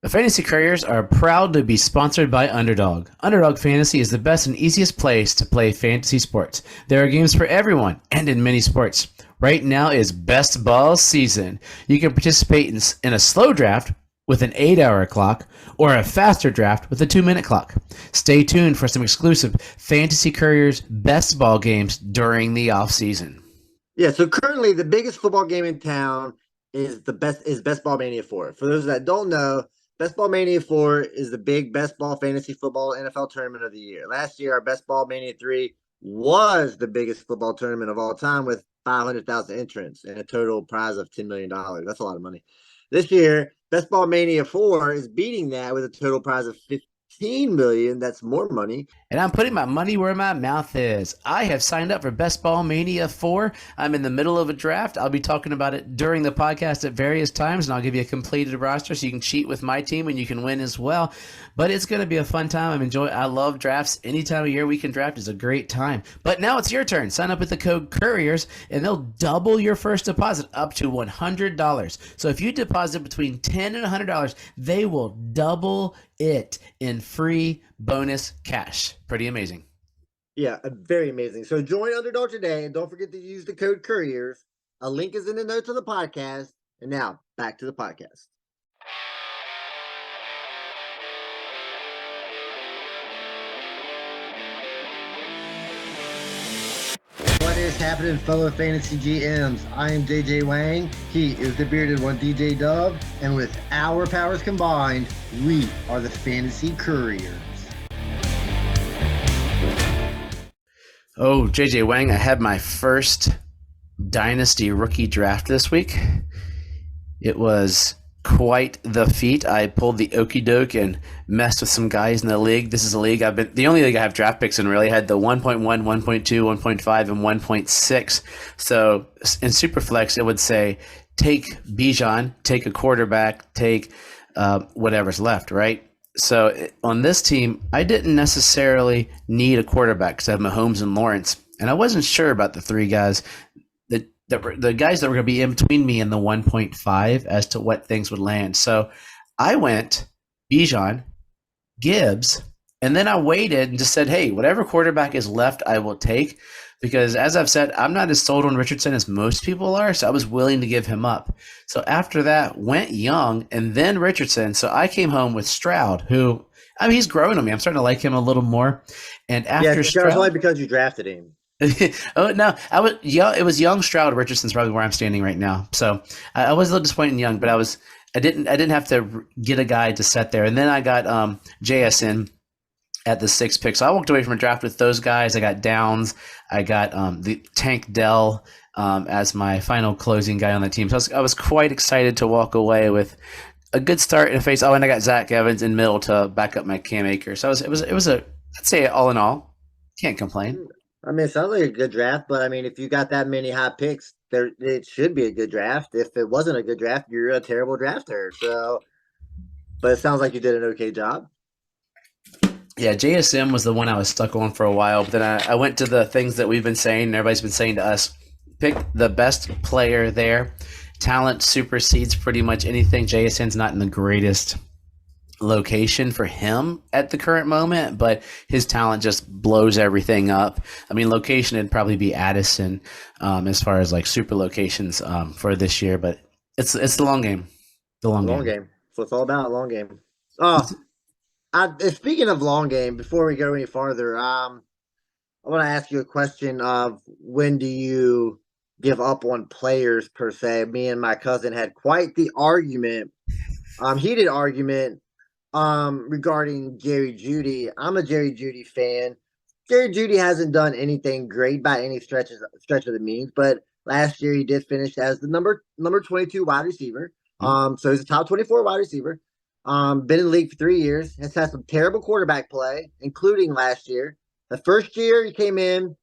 The Fantasy Couriers are proud to be sponsored by Underdog. Underdog Fantasy is the best and easiest place to play fantasy sports. There are games for everyone and in many sports. Right now is best ball season. You can participate in a slow draft with an 8-hour clock or a faster draft with a 2-minute clock. Stay tuned for some exclusive Fantasy Couriers best ball games during the off season. Yeah, so currently the biggest football game in town is Best Ball Mania 4. For those that don't know, Best Ball Mania 4 is the big best ball fantasy football NFL tournament of the year. Last year, our Best Ball Mania 3 was the biggest football tournament of all time with 500,000 entrants and a total prize of $10 million. That's a lot of money. This year, Best Ball Mania 4 is beating that with a total prize of 15 million. That's more money. And I'm putting my money where my mouth is. I have signed up for Best Ball Mania 4. I'm in the middle of a draft. I'll be talking about it during the podcast at various times, and I'll give you a completed roster so you can cheat with my team and you can win as well. But it's going to be a fun time. I love drafts. Any time of year we can draft is a great time. But now it's your turn. Sign up with the code Couriers, and they'll double your first deposit up to $100. So if you deposit between $10 and $100, they will double it in free bonus cash. Pretty amazing. Yeah, very amazing. So join Underdog today, and don't forget to use the code Couriers. A link is in the notes of the podcast. And now, back to the podcast. What is happening, fellow fantasy GMs? I am JJ Wang. He is the bearded one, DJ Dub. And with our powers combined, we are the Fantasy Couriers. Oh, JJ Wang, I had my first Dynasty rookie draft this week. It was quite the feat. I pulled the okie doke and messed with some guys in the league. This is a league the only league I have draft picks in, really. I had the 1.1, 1.2, 1.5, and 1.6. So in Superflex, it would say take Bijan, take a quarterback, take whatever's left, right? So on this team, I didn't necessarily need a quarterback because I have Mahomes and Lawrence. And I wasn't sure about the three guys, the guys that were going to be in between me and the 1.5 as to what things would land. So I went Bijan, Gibbs, and then I waited and just said, hey, whatever quarterback is left, I will take. Because as I've said, I'm not as sold on Richardson as most people are, so I was willing to give him up. So after that, went Young and then Richardson. So I came home with Stroud, who, I mean, he's growing on me. I'm starting to like him a little more. And after Stroud, only because you drafted him. Oh no, I was young. It was Young, Stroud, Richardson's probably where I'm standing right now. So I was a little disappointed in Young, but I didn't have to get a guy to set there. And then I got JSN at the 6th pick. So I walked away from a draft with those guys. I got Downs. I got the Tank Dell as my final closing guy on the team. So I was quite excited to walk away with a good start in the face. Oh, and I got Zach Evans in middle to back up my Cam Akers. So it was I'd say all in all, can't complain. I mean, it sounds like a good draft, but I mean, if you got that many high picks, it should be a good draft. If it wasn't a good draft, you're a terrible drafter. So, but it sounds like you did an okay job. Yeah, JSM was the one I was stuck on for a while, but then I went to the things that we've been saying, and everybody's been saying to us, pick the best player there. Talent supersedes pretty much anything. JSN's not in the greatest location for him at the current moment, but his talent just blows everything up. I mean, location would probably be Addison as far as like super locations for this year, but it's the long game. The long game. So it's all about long game. Speaking of long game, before we go any farther, I want to ask you a question of when do you give up on players per se? Me and my cousin had quite the heated argument regarding Jerry Jeudy. I'm a Jerry Jeudy fan. Jerry Jeudy hasn't done anything great by any stretch of the means, but last year he did finish as the number 22 wide receiver. So he's a top 24 wide receiver. Been in the league for 3 years. Has had some terrible quarterback play, including last year. The first year he came in,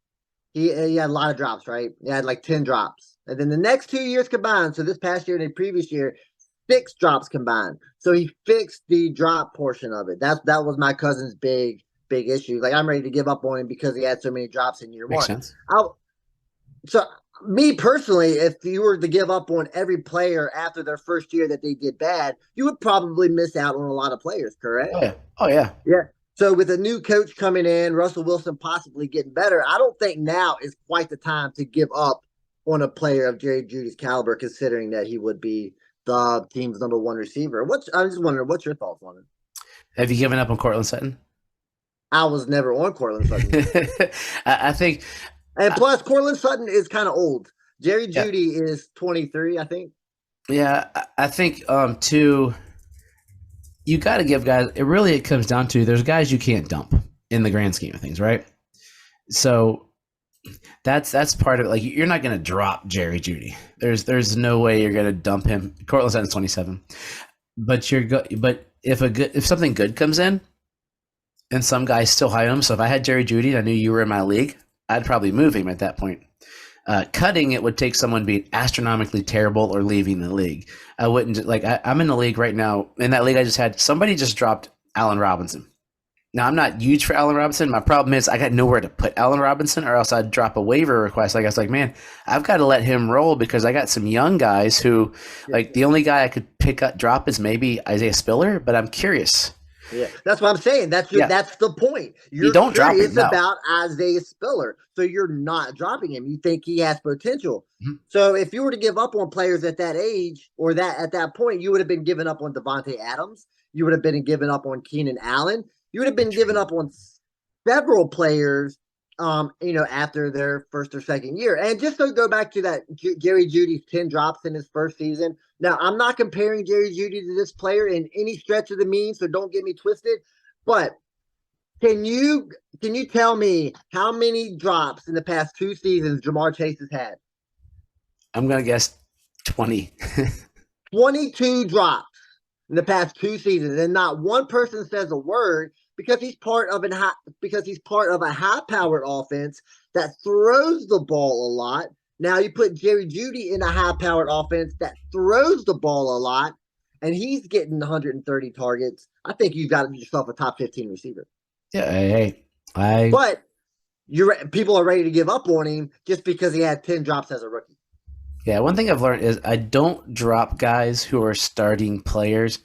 he had a lot of drops, right? He had like 10 drops. And then the next 2 years combined, so this past year and the previous year, 6 drops combined. So he fixed the drop portion of it. That was my cousin's big issue. Like, I'm ready to give up on him because he had so many drops in year Makes one. sense. So Me personally, if you were to give up on every player after their first year that they did bad, you would probably miss out on a lot of players, correct? Oh yeah. Oh yeah. Yeah. So with a new coach coming in, Russell Wilson possibly getting better, I don't think now is quite the time to give up on a player of Jerry Judy's caliber, considering that he would be the team's number one receiver. I'm just wondering, what's your thoughts on it? Have you given up on Cortland Sutton? I was never on Cortland Sutton. I think, And plus, Cortland Sutton is kind of old. Jerry yeah, Judy is 23, I think. yeah. I think too. You got to give guys. It comes down to there's guys you can't dump in the grand scheme of things, right? So that's part of it. Like you're not going to drop Jerry Judy. There's no way you're going to dump him. Cortland Sutton's 27, but but if something good comes in and some guys still hire him. So if I had Jerry Judy and I knew you were in my league, I'd probably move him at that point. Cutting it would take someone being astronomically terrible or leaving the league. I wouldn't like. I'm in the league right now. In that league, I just had somebody just dropped Allen Robinson. Now I'm not huge for Allen Robinson. My problem is I got nowhere to put Allen Robinson, or else I'd drop a waiver request. Like I was like, man, I've got to let him roll because I got some young guys who, like, the only guy I could drop is maybe Isaiah Spiller. But I'm curious. Yeah, that's what I'm saying. That's the point. You don't drop him, no. About Isaiah Spiller, so you're not dropping him. You think he has potential. Mm-hmm. So if you were to give up on players at that age or that at that point, you would have been giving up on Devontae Adams. You would have been giving up on Keenan Allen. You would have been giving up on several players. After their first or second year. And just to go back to that Jerry Judy's 10 drops in his first season. Now, I'm not comparing Jerry Judy to this player in any stretch of the means, so don't get me twisted. But can you tell me how many drops in the past 2 seasons Jamar Chase has had? I'm going to guess 20. 22 drops in the past 2 seasons, and not one person says a word. Because he's part of a high-powered offense that throws the ball a lot. Now you put Jerry Judy in a high-powered offense that throws the ball a lot, and he's getting 130 targets. I think you've got yourself a top 15 receiver. Yeah, but people are ready to give up on him just because he had 10 drops as a rookie. Yeah, one thing I've learned is I don't drop guys who are starting players.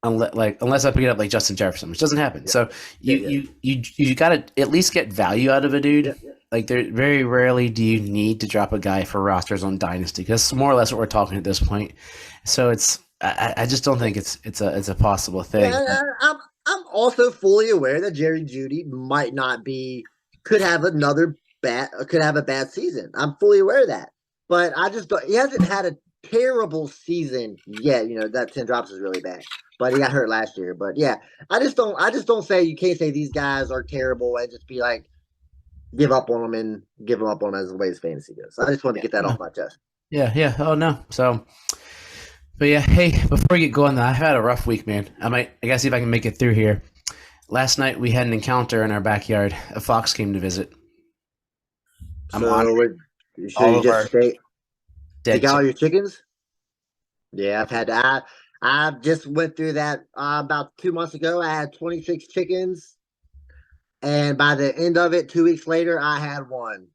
Unless I pick it up like Justin Jefferson, which doesn't happen. Yeah. So you got to at least get value out of a dude. Yeah. Like there, very rarely do you need to drop a guy for rosters on Dynasty because it's more or less what we're talking at this point. So I just don't think it's a possible thing. Yeah, I'm also fully aware that Jerry Judy could have a bad season. I'm fully aware of that, but he hasn't had a terrible season yet. That 10 drops is really bad. But he got hurt last year. But yeah, I just don't say you can't say these guys are terrible and just be like give up on them as the way his fantasy goes. So I just wanted to get that off my chest. Yeah. Oh no. So, but yeah, hey, before we get going, I've had a rough week, man. I gotta see if I can make it through here. Last night we had an encounter in our backyard. A fox came to visit. You just take out all your chickens? Yeah, I've had that. I just went through that about 2 months ago. I had 26 chickens, and by the end of it, 2 weeks later, I had 1.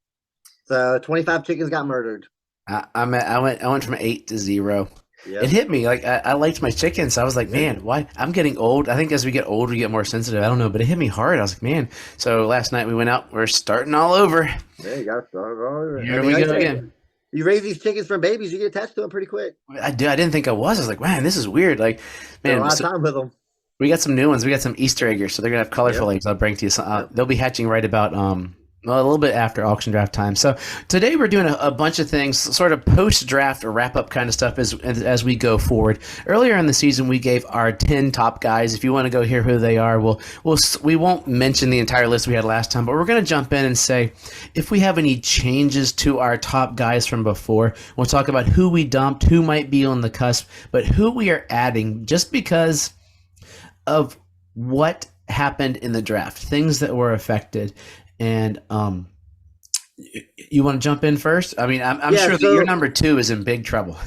So 25 chickens got murdered. I went from 8 to 0. Yep. It hit me like I liked my chickens. So I was like, man, why? I'm getting old. I think as we get older, we get more sensitive. I don't know, but it hit me hard. I was like, man. So last night we went out. We're starting all over. Yeah, you got to start all over. Here we go again. You raise these chickens from babies, you get attached to them pretty quick. I didn't think I was. I was like, man, this is weird. Like, man, a lot of time with them. We got some new ones. We got some Easter eggers, so they're gonna have colorful eggs. I'll bring to you. They'll be hatching right about a little bit after auction draft time. So today we're doing a bunch of things, sort of post-draft or wrap-up kind of stuff as we go forward. Earlier in the season, we gave our 10 top guys. If you want to go hear who they are, we won't mention the entire list we had last time, but we're going to jump in and say if we have any changes to our top guys from before. We'll talk about who we dumped, who might be on the cusp, but who we are adding just because of what happened in the draft, things that were affected. And you want to jump in first? I mean, I'm sure that your number 2 is in big trouble.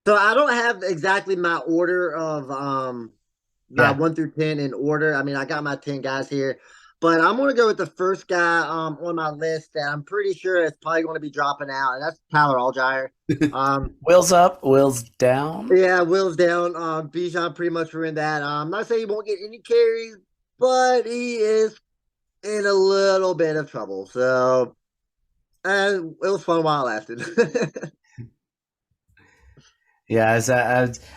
So I don't have exactly my order of my 1 through 10 in order. I mean, I got my 10 guys here, but I'm going to go with the first guy on my list that I'm pretty sure is probably going to be dropping out, and that's Tyler Algier. Um, Wheels up, wheels down. yeah, Will's down. Bijan pretty much ruined that. I'm not saying he won't get any carries, but he is in a little bit of trouble. So, and it was fun while it lasted. Yeah,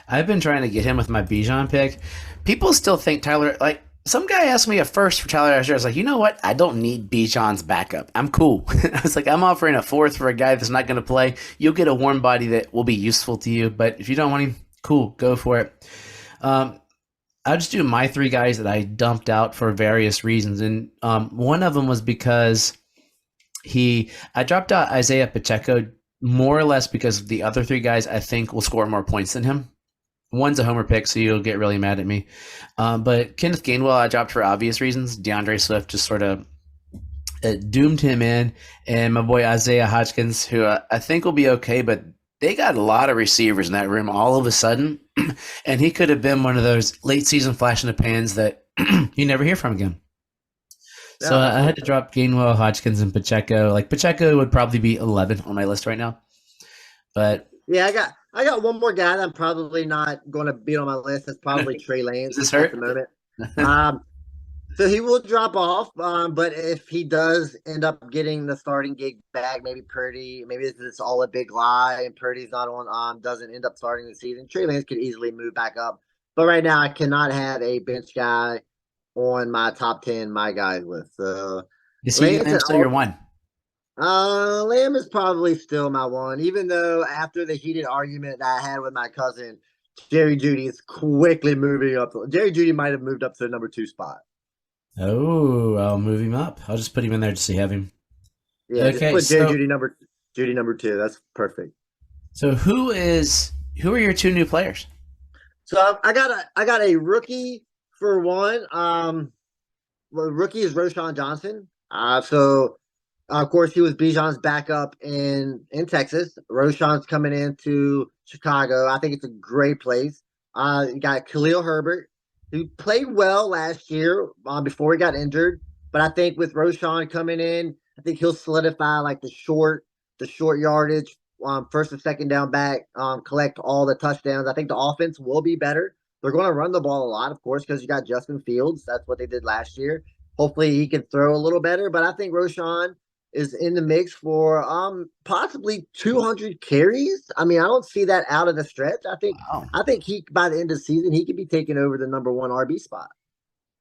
I've been trying to get him with my Bijan pick. People still think Tyler, like, some guy asked me a first for Tyler Algier. I was like, you know what? I don't need Bijan's backup. I'm cool. I was like, I'm offering a fourth for a guy that's not going to play. You'll get a warm body that will be useful to you. But if you don't want him, cool, go for it. Um, I'll just do my three guys that I dumped out for various reasons. And one of them was because I dropped out Isaiah Pacheco more or less because the other three guys I think will score more points than him. One's a homer pick, so you'll get really mad at me. But Kenneth Gainwell, I dropped for obvious reasons. DeAndre Swift just sort of doomed him in, and my boy Isaiah Hodgkins, who I think will be okay, but they got a lot of receivers in that room all of a sudden, and he could have been one of those late season flash in the pans that you never hear from again. So I had to drop Gainwell, Hodgkins, and Pacheco. Like Pacheco would probably be 11 on my list right now, but Yeah, I got one more guy that I'm probably not going to be on my list. That's probably Trey is Lance this at the hurt? moment. Um, so he will drop off. But if he does end up getting the starting gig back, maybe Purdy, maybe this is all a big lie, and Purdy's not on. Doesn't end up starting the season. Trey Lance could easily move back up. But right now, I cannot have a bench guy on my top 10 my guys list. So Is he Lance Lamb and still your one? Lamb is probably still my one, even though after the heated argument that I had with my cousin, Jerry Judy is quickly moving up. Jerry Judy might have moved up to the number 2 spot. Oh, I'll move him up. I'll just put him in there just to have him. Yeah, just Okay, put Jerry so Judy number 2. That's perfect. so who are your two new players? So I got a rookie for one. Well, rookie is Roshan Johnson. Of course, he was Bijan's backup in Texas. Roshan's coming into Chicago. I think it's a great place. You got Khalil Herbert, who played well last year before he got injured. But I think with Roshan coming in, I think he'll solidify like the short yardage, first and second down back, collect all the touchdowns. I think the offense will be better. They're going to run the ball a lot, of course, because you got Justin Fields. That's what they did last year. Hopefully, he can throw a little better. But I think Roshan is in the mix for possibly 200 carries. I mean, I don't see that out of the stretch. I think Wow, I think he by the end of the season he could be taking over the number 1 RB spot.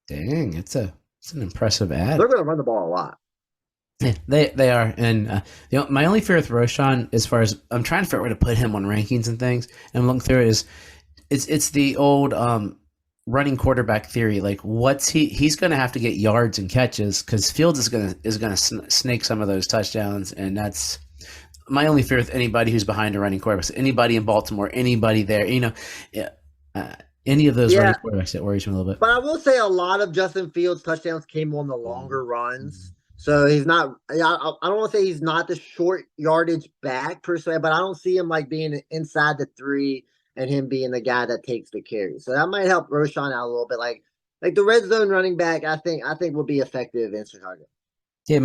dang, it's an impressive They're ad. going to run the ball a lot. Yeah, they are, and my only fear with Roshan, as far as I'm trying to figure out where to put him on rankings and things, and I'm looking through it, is it's the old running quarterback theory. Like, what's he's going to have to get yards and catches because Fields is going to snake some of those touchdowns, and that's my only fear with anybody who's behind a running quarterback. So anybody in Baltimore, anybody there, yeah, any of those running Yeah, quarterbacks that worries me a little bit. but I will say a lot of Justin Fields touchdowns came on the longer runs. So he's not. I don't want to say he's not the short yardage back per se, but I don't see him like being inside the 3 and him being the guy that takes the carry. So that might help Roshan out a little bit. Like the red zone running back, I think will be effective in Chicago. Yeah,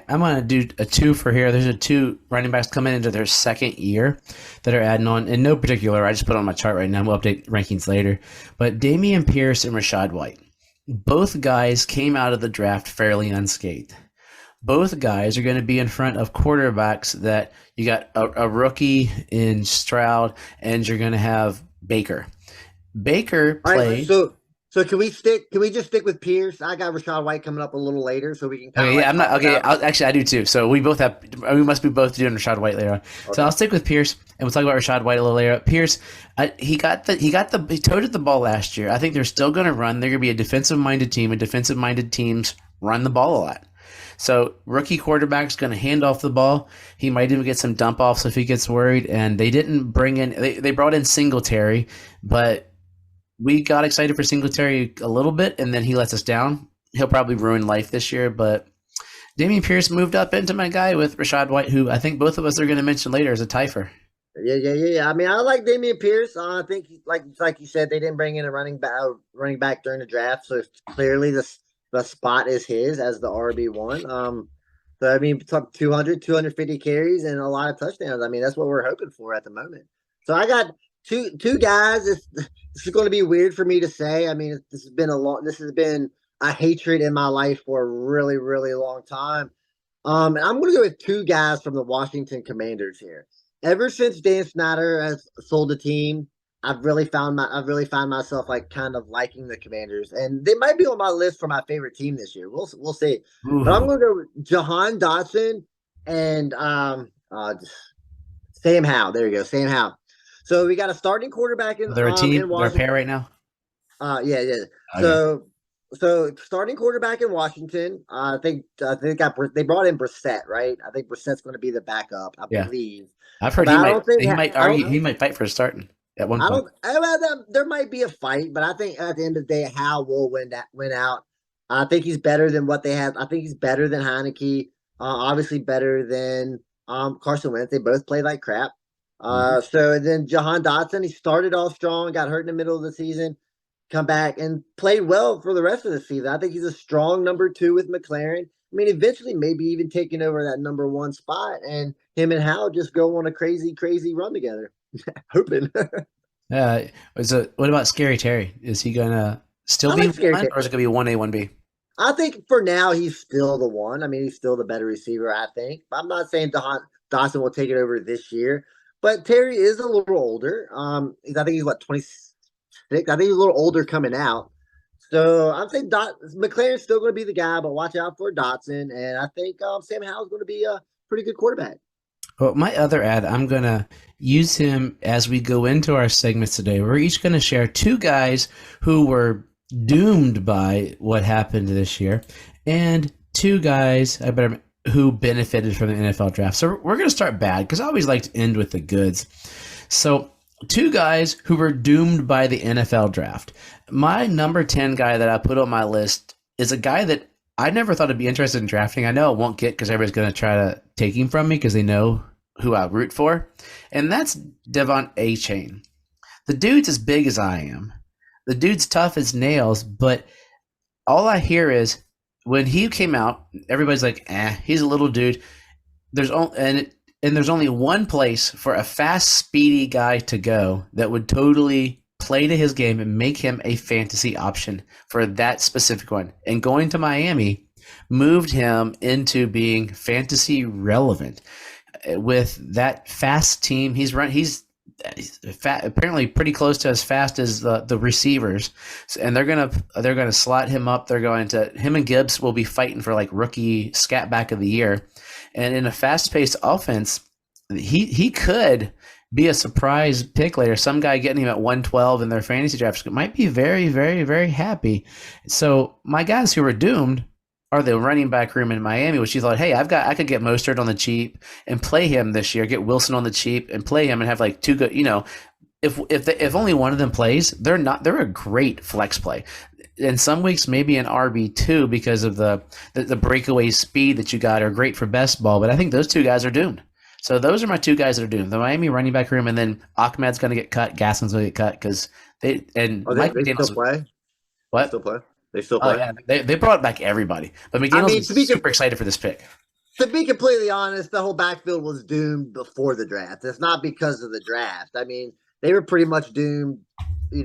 I'm gonna do a two for here. There's a two running backs coming into their second year that are adding on in no particular. I just put it on my chart right now. We'll update rankings later. But Damian Pierce and Rashad White, both guys came out of the draft fairly unscathed. Both guys are going to be in front of quarterbacks that you got a rookie in Stroud, and you're going to have Baker. Baker All right, played. so can we stick? Can we just stick with Pierce? I got Rashad White coming up a little later, so we can kind of Okay, yeah, like I'm not talk okay. about. Actually, I do too. So we must be both doing Rashad White later on. So Okay. I'll stick with Pierce, and we'll talk about Rashad White a little later. Pierce, he toted the ball last year. I think they're still going to run. They're going to be a defensive minded team, and defensive minded teams run the ball a lot. So rookie quarterback's going to hand off the ball. He might even get some dump offs if he gets worried. And they didn't bring in. They brought in Singletary, but we got excited for Singletary a little bit, and then he lets us down. He'll probably ruin life this year, but Damian Pierce moved up into my guy with Rashad White, who I think both of us are going to mention later as a TIFer. Yeah. I mean, I like Damian Pierce. I think, like you said, they didn't bring in a running back during the draft, so clearly this the spot is his as the RB1. So I mean, 200, 250 carries and a lot of touchdowns. I mean, that's what we're hoping for at the moment. So I got two guys. This is going to be weird for me to say. I mean, this has been a hatred in my life for a really, really long time. And I'm going to go with two guys from the Washington Commanders here. Ever since Dan Snyder has sold the team, I've really found myself like kind of liking the Commanders, and they might be on my list for my favorite team this year. We'll see. But I'm Ooh, going to go with Jahan Dotson and Sam Howell. There you go, Sam Howell. So we got a starting quarterback they're a team. in They're a pair Washington. right now. Yeah, yeah. Okay. So starting quarterback in Washington, they brought in Brissett, right? I think Brissett's going to be the backup, I Yeah, believe. I've heard But he I might. don't think He might I don't argue. He might fight for starting at one I point. don't. There might be a fight, but I think at the end of the day, Hal will win out. I think he's better than what they have. I think he's better than Heineke. Obviously better than Carson Wentz. They both play like crap. Mhm. So then Jahan Dotson, he started off strong, got hurt in the middle of the season, come back and played well for the rest of the season. I think he's a strong number two with McLaren. I mean, eventually maybe even taking over that number one spot, and him and Hal just go on a crazy, crazy run together. Hoping. Uh, what about Scary Terry? Is he gonna still I be like Scary one, Terry. or is it gonna be 1A, 1B? I think for now he's still the one. I mean, he's still the better receiver, I think. I'm not saying Dawson will take it over this year, but Terry is a little older. I think he's what 26. I think he's a little older coming out. So I'm saying McLaren's still going to be the guy, but watch out for Dotson. And I think Sam Howell's going to be a pretty good quarterback. Well, my other ad, I'm gonna use him as we go into our segments today. We're each gonna share two guys who were doomed by what happened this year, and two guys who benefited from the NFL draft. So we're gonna start bad because I always like to end with the goods. So two guys who were doomed by the NFL draft. My number 10 guy that I put on my list is a guy that I never thought I'd be interested in drafting. I know I won't get because everybody's going to try to take him from me because they know who I root for, and that's Devon A. Chain. The dude's as big as I am. The dude's tough as nails, but all I hear is when he came out, everybody's like, he's a little dude. There's only and there's only one place for a fast, speedy guy to go that would totally play to his game and make him a fantasy option for that specific one. And going to Miami moved him into being fantasy relevant with that fast team. He's apparently pretty close to as fast as the receivers, and they're gonna slot him up. Him and Gibbs will be fighting for like rookie scat back of the year, and in a fast paced offense, he could be a surprise pick later. Some guy getting him at 112 in their fantasy drafts might be very, very, very happy. So my guys who were doomed are the running back room in Miami, which you thought, hey, I could get Mostert on the cheap and play him this year, get Wilson on the cheap and play him and have like two good, if only one of them plays, they're a great flex play. In some weeks, maybe an RB2 because of the breakaway speed that you got are great for best ball, but I think those two guys are doomed. So those are my two guys that are doomed. The Miami running back room, and then Ahmed's going to get cut, Gaskin's going to get cut because Mike They still McDaniel's play. They what? still play. They still Oh play. yeah, they brought back everybody, but I McDaniel's mean, is super excited for this pick. to be completely honest, the whole backfield was doomed before the draft. It's not because of the draft. I mean, they were pretty much doomed,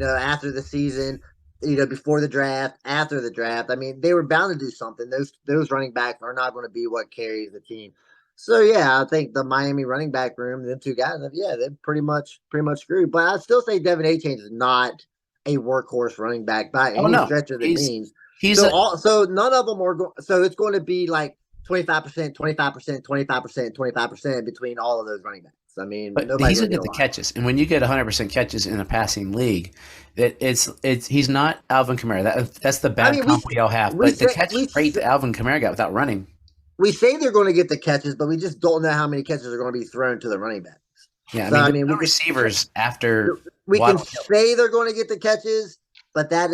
after the season, before the draft, after the draft. I mean, they were bound to do something. Those running backs are not going to be what carries the team. So yeah, I think the Miami running back room, them two guys, they're pretty much screwed. But I still say Devin A. is not a workhorse running back by Oh any no, stretch of the means. he's So a so none of them are going. So it's going to be like 25%, 25%, 25%, 25% between all of those running backs. I mean, but nobody's he's going gonna to get get a the lot. catches, and when you get 100% catches in a passing league, it's he's not Alvin Kamara. That's the I bad mean, comp we all have. we But the say catch rate that Alvin Kamara got without running, we say they're going to get the catches, but we just don't know how many catches are going to be thrown to the running backs. yeah, I So mean I there's mean, no receivers after we can Waddle Hill. say they're going to get the catches, but at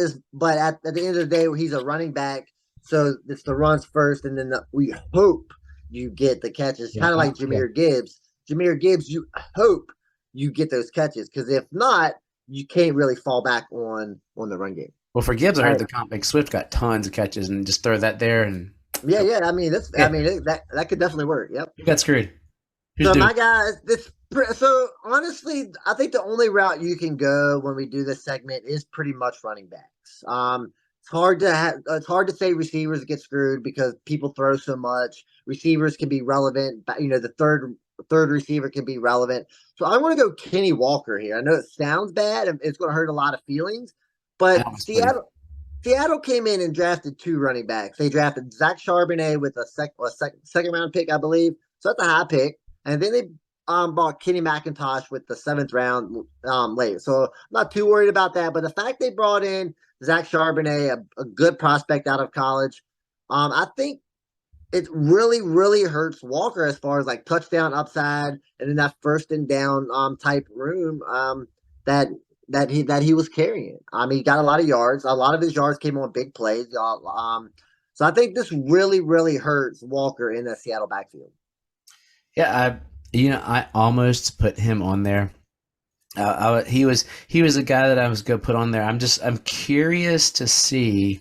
the end of the day, he's a running back, so it's the runs first, and then we hope you get the catches, Yeah, kind of like yeah. Jameer Gibbs. Jameer Gibbs, you hope you get those catches because if not, you can't really fall back on the run game. Well, for Gibbs, I I, heard the comic Swift got tons of catches and just throw that there and yeah, yeah. I mean, that's. I yeah, mean, that could definitely work. Yep. who got screwed? Who's So doing? my guys, this so honestly, I think the only route you can go when we do this segment is pretty much running backs. It's hard to say receivers get screwed because people throw so much. Receivers can be relevant, but the third receiver can be relevant. So I'm going to go Kenny Walker here. I know it sounds bad and it's going to hurt a lot of feelings, I but almost put him. Seattle came in and drafted two running backs. They drafted Zach Charbonnet with second round pick, I believe. So that's a high pick. And then they bought Kenny McIntosh with the seventh round late. So I'm not too worried about that. But the fact they brought in Zach Charbonnet, a good prospect out of college, I think it really, really hurts Walker as far as like touchdown upside and in that first and down type room that that he was carrying. He got a lot of yards. A lot of his yards came on big plays. So I think this really, really hurts Walker in the Seattle backfield. Yeah, I almost put him on there. He was a guy that I was going to put on there. I'm curious to see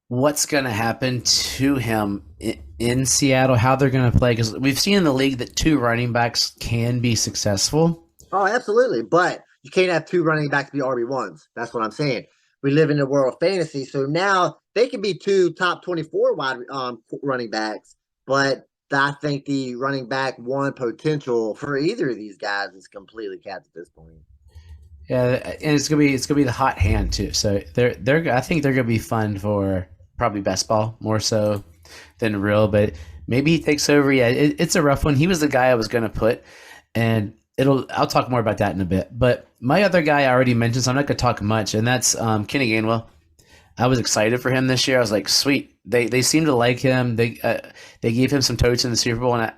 what's going to happen to him in Seattle, how they're going to play, because we've seen in the league that two running backs can be successful. Oh, absolutely. But you can't have two running backs be RB1s. That's what I'm saying. We live in the world of fantasy. So now they can be two top 24 wide running backs. But I think the running back one potential for either of these guys is completely capped at this point. Yeah, and it's gonna be the hot hand too. So they're I think they're gonna be fun for probably best ball more so than real, but maybe he takes over. Yeah, it's a rough one. He was the guy I was gonna put, and I'll talk more about that in a bit. But my other guy I already mentioned, so I'm not gonna talk much, and that's Kenny Gainwell. I was excited for him this year. I was like, sweet. They seem to like him. They gave him some totes in the Super Bowl, and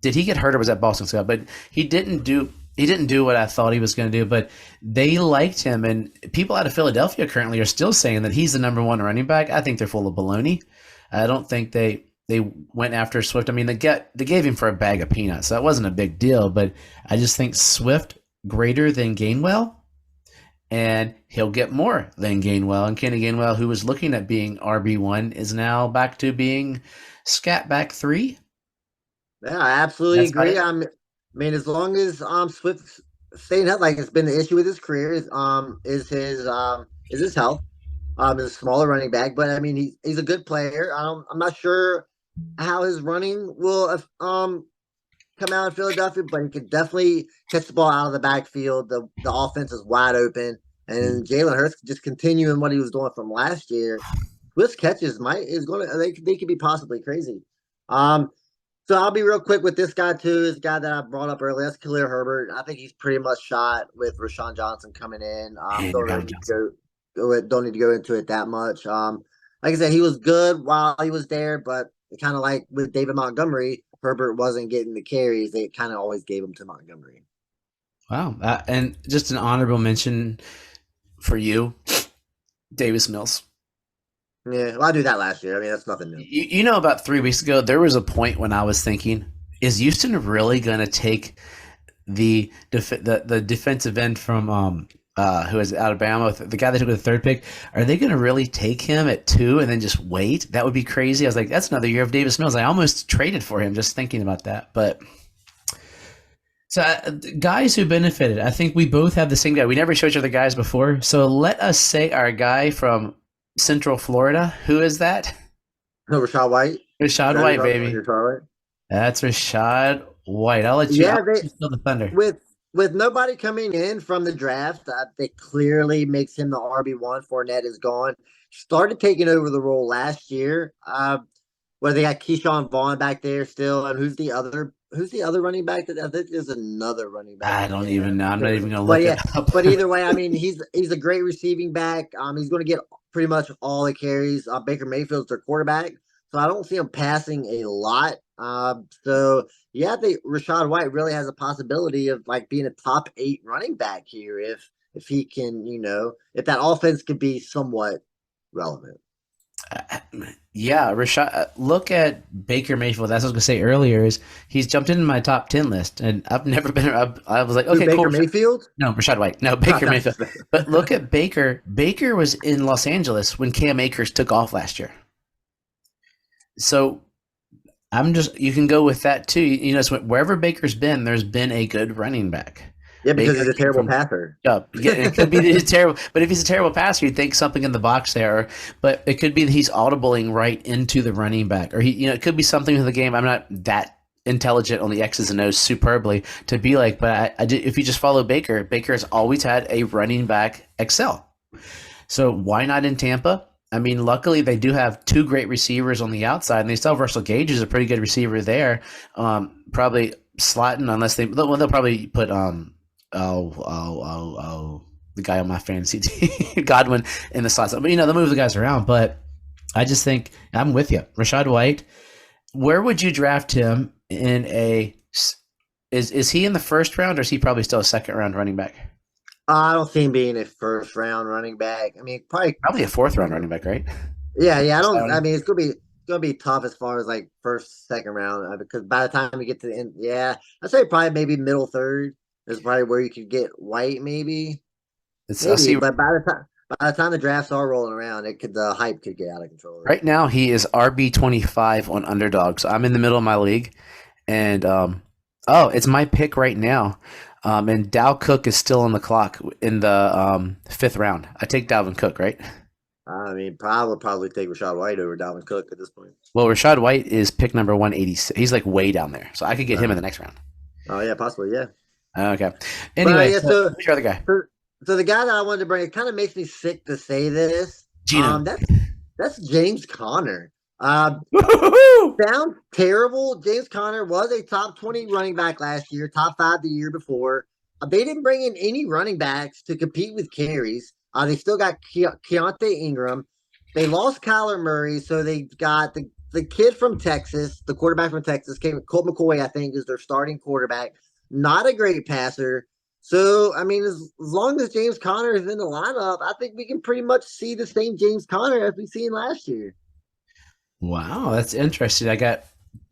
did he get hurt or was that Boston Scott? But he didn't do what I thought he was going to do. But they liked him, and people out of Philadelphia currently are still saying that he's the number one running back. I think they're full of baloney. I don't think they went after Swift. I mean, they gave him for a bag of peanuts, so that wasn't a big deal. But I just think Swift greater than Gainwell, and he'll get more than Gainwell. And Kenny Gainwell, who was looking at being RB1, is now back to being scat back three. Yeah, I absolutely That's about agree. it. I mean, as long as Swift staying healthy, like it's been the issue with his career is his health. Is a smaller running back, but I mean he's a good player. I'm not sure how his running will come out in Philadelphia, but he could definitely catch the ball out of the backfield. The offense is wide open, and Jalen Hurts just continuing what he was doing from last year. Swift's catches might is going to they could be possibly crazy. Um, so I'll be real quick with this guy too. This guy that I brought up earlier, that's Khalil Herbert. I think he's pretty much shot with Rashawn Johnson coming in. Man, you're Don't kind of really Johnson. don't need to go into it that much. Like I said, he was good while he was there, but kind of like with David Montgomery, Herbert wasn't getting the carries. They kind of always gave them to Montgomery. Wow. And just an honorable mention for you, Davis Mills. Yeah, well, I do that last year. I mean, that's nothing new. About 3 weeks ago, there was a point when I was thinking, is Houston really going to take the defensive end from who is Alabama, the guy that took the third pick? Are they going to really take him at 2 and then just wait? That would be crazy. I was like, that's another year of Davis Mills. I almost traded for him just thinking about that. But so guys who benefited, I think we both have the same guy. We never showed each other guys before. So let us say our guy from Central Florida. Who is that? No, Rashad White. Is Rashad that White, baby. Rashad White? That's Rashad White. I'll Yeah, let they you steal the thunder. with with nobody coming in from the draft, that clearly makes him the RB1. Fournette is gone. Started taking over the role last year. Where they got Keyshawn Vaughn back there still, and Who's the other running back? That I think there's another running back I in don't there. even know. I'm not even going to But look it yeah, up. but either way, I mean he's a great receiving back. He's going to get pretty much all the carries. Baker Mayfield's their quarterback, so I don't see him passing a lot. So yeah, I think Rashad White really has a possibility of like being a top 8 running back here if he can, if that offense could be somewhat relevant. Yeah, Rashad. Look at Baker Mayfield. That's what I was gonna say earlier. Is he's jumped into my top 10 list, and I've never been. I was like, Who, okay, cool. Baker Mayfield? No, Rashad White. No, I Baker thought Mayfield. you said- But look at Baker. Baker was in Los Angeles when Cam Akers took off last year. So I'm just you can go with that too. You know, so wherever Baker's been, there's been a good running back. Yeah, because Baker he's a came terrible from passer. yeah, it could be that he's terrible, but if he's a terrible passer, you'd think something in the box there. But it could be that he's audibling right into the running back, or it could be something with the game. I'm not that intelligent on the X's and O's superbly to be like, but if you just follow Baker, Baker has always had a running back excel. So why not in Tampa? I mean, luckily they do have two great receivers on the outside, and they still have Russell Gage is a pretty good receiver there. Probably slotting unless they'll probably put the guy on my fantasy team, Godwin in the slots. But they'll move the guys around. But I just think I'm with you, Rashad White. Where would you draft him in a? Is he in the first round, or is he probably still a second round running back? I don't see him being a first round running back. I mean, probably. Probably a fourth round running back, right? Yeah, yeah. I don't. I So, mean, it's gonna be tough as far as like first, second round because by the time we get to the end, yeah, I'd say probably maybe middle third is probably where you could get White, I maybe. see. But by the time the drafts are rolling around, the hype could get out of control. Right now, he is RB25 on Underdog. So I'm in the middle of my league, and it's my pick right now. And Dow Cook is still on the clock in the fifth round. I take Dalvin Cook, right? I mean, I would probably take Rashad White over Dalvin Cook at this point. Well, Rashad White is pick number 186. He's like way down there, so I could get him in the next round. Oh yeah, possibly, yeah. Okay. Anyway, Yeah, who's your other guy? so the guy that I wanted to bring, it kind of makes me sick to say this. Gino. That's James Conner. Sounds terrible. James Conner was a top 20 running back last year, top 5 the year before. They didn't bring in any running backs to compete with carries. They still got Keontae Ingram. They lost Kyler Murray, so they got the kid from Texas, the quarterback from Texas, Colt McCoy, I think, is their starting quarterback. Not a great passer. So, I mean, as long as James Conner is in the lineup, I think we can pretty much see the same James Conner as we seen last year. Wow, that's interesting. I got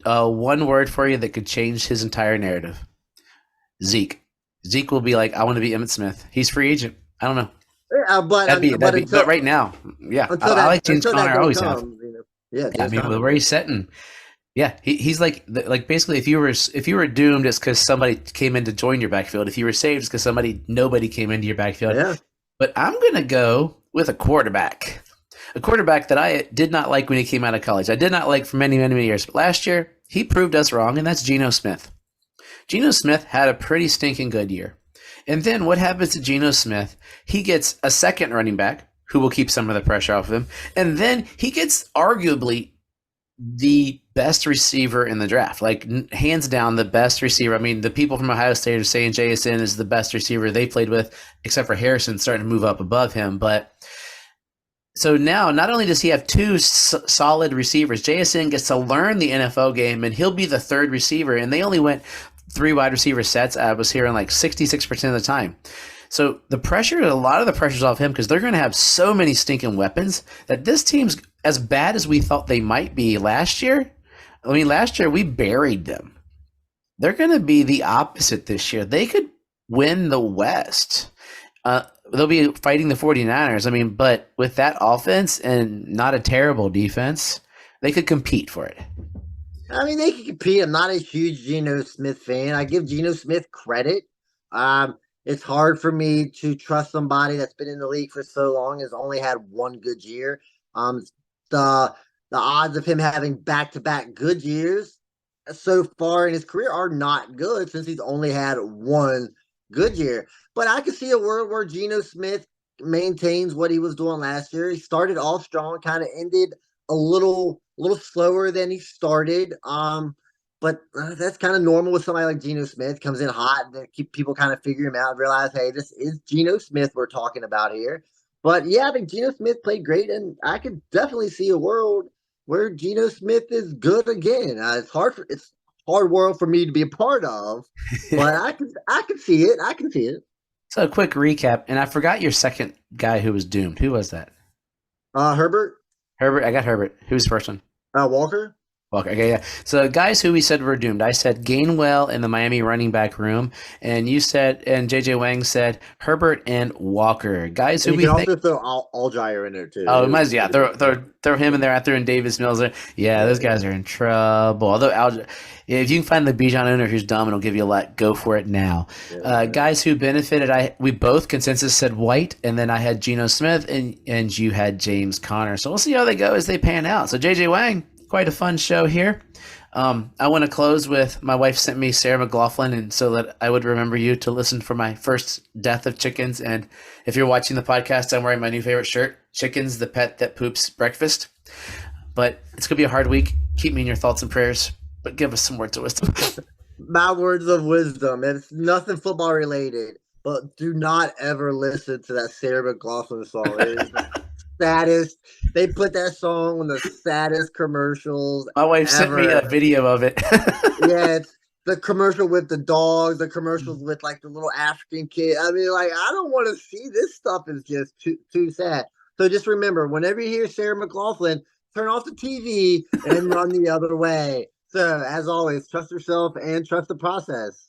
one word for you that could change his entire narrative. Zeke. Zeke will be like, I want to be Emmitt Smith. He's free agent. I don't know. But right now, yeah, I like James Conner. I always have. Yeah, I mean, where he's sitting, yeah, he's like basically if you were doomed, it's because somebody came in to join your backfield. If you were saved, it's because nobody came into your backfield. Yeah. But I'm gonna go with a quarterback that I did not like when he came out of college. I did not like for many, many, many years. But last year, he proved us wrong, and that's Geno Smith. Geno Smith had a pretty stinking good year. And then what happens to Geno Smith? He gets a second running back who will keep some of the pressure off of him. And then he gets arguably the best receiver in the draft, like hands down the best receiver. I mean, the people from Ohio State are saying JSN is the best receiver they played with, except for Harrison starting to move up above him. But so now, not only does he have two solid receivers, JSN gets to learn the NFL game, and he'll be the third receiver. And they only went 3 wide receiver sets. I was hearing like 66% of the time. So a lot of the pressure's off him because they're going to have so many stinking weapons that this team's as bad as we thought they might be last year. I mean, last year we buried them. They're going to be the opposite this year. They could win the West. They'll be fighting the 49ers. I mean, but with that offense and not a terrible defense, they could compete for it. I mean, they can compete. I'm not a huge Geno Smith fan. I give Geno Smith credit. It's hard for me to trust somebody that's been in the league for so long has only had one good year. The odds of him having back-to-back good years so far in his career are not good since he's only had one good year. But I could see a world where Geno Smith maintains what he was doing last year. He started off strong, kind of ended a little slower than he started. But that's kind of normal with somebody like Geno Smith. Comes in hot, and keep people kind of figure him out and realize, hey, this is Geno Smith we're talking about here. But yeah, I think Geno Smith played great, and I could definitely see a world where Geno Smith is good again. It's hard world for me to be a part of, but I can see it. I can see it. So a quick recap, and I forgot your second guy who was doomed. Who was that? Herbert. Herbert. I got Herbert. Who's the first one? Walker. Walker. Okay, yeah. So guys who we said were doomed. I said Gainwell in the Miami running back room, and you said, and JJ Wang said Herbert and Walker. Guys And who you we can think. also throw Algier in there too. Oh, He it might was as yeah. Throw him in there. I threw in Davis Mills there. Yeah, yeah, those guys are in trouble. Although if you can find the Bijan owner who's dumb and will give you a lot, go for it now. yeah. Guys who benefited, we both consensus said White, and then I had Geno Smith, and you had James Conner. So we'll see how they go as they pan out. So JJ Wang, quite a fun show here. I want to close with my wife sent me Sarah McLaughlin, and so that I would remember you to listen for my first death of chickens. And if you're watching the podcast, I'm wearing my new favorite shirt, Chickens, the Pet That Poops Breakfast. But it's going to be a hard week. Keep me in your thoughts and prayers, but give us some words of wisdom. My words of wisdom. It's nothing football related, but do not ever listen to that Sarah McLaughlin song. It is the saddest. They put that song on the saddest commercials My wife sent me a ever. video of it. Yeah, it's the commercial with the dogs, the commercials with like the little African kid. I mean, like, I don't want to see this stuff. Is just too sad. So just remember, whenever you hear Sarah McLaughlin, turn off the TV and run the other way. So as always, trust yourself and trust the process.